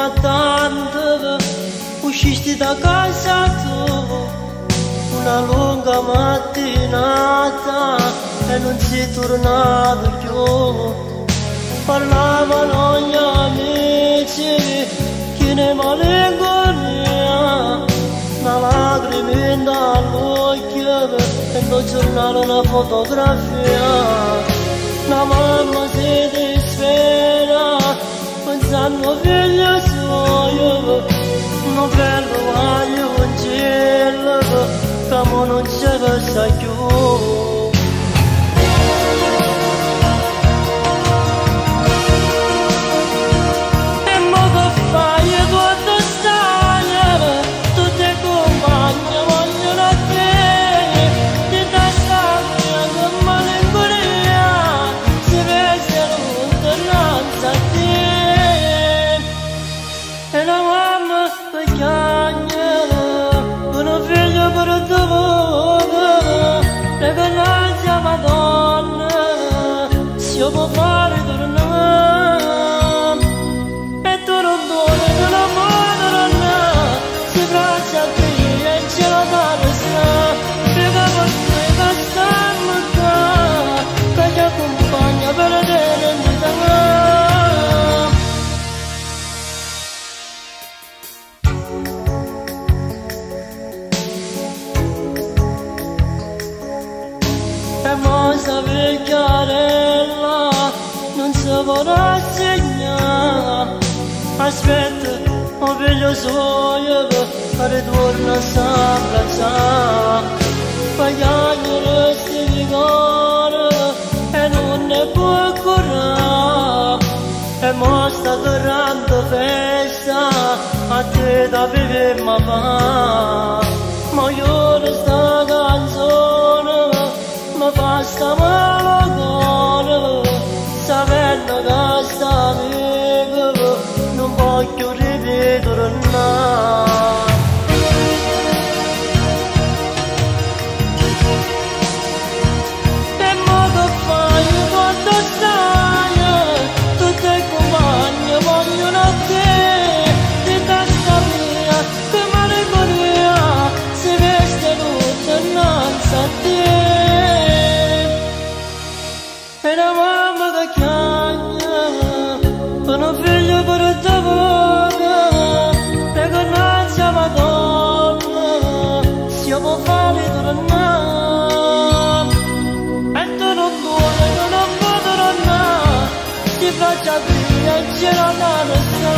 tanto uscisti da casa tu, una lunga mattinata e non sei tornato più. Parlavano gli amici che ne malinconia, una lacrima dall'occhio e non giornale una fotografia. La mamma si dispera pensando figlio suo, non bello voglio un cielo che non c'è verso più. Io può fare tornare e tu non vuoi che la madonna si braccia a te e ce la dare sta che per te che stanno qua che ti accompagna per vedere in vita. E mossa vecchiarella non si vorrà segnare, aspetta, ho figlio suo, ritorna a s'abbracciare, pagare resti di cuore e non ne può curare, e mo sta tornando festa, a te da vivere ma fa, ma io resta canzone, ma basta male cuore, sapendo che sta amico non voglio ritornare. E mo che fai quando stai, tutte le compagne vogliono a te, di testa mia, che malinconia, si veste tutta innanzi a te. E la mamma che chiama, per un figlio per te poca, e con l'ansia Madonna, si può fare tornare. E tu non vuoi, tu non puoi tornare, ti faccia via e ce la dare sta,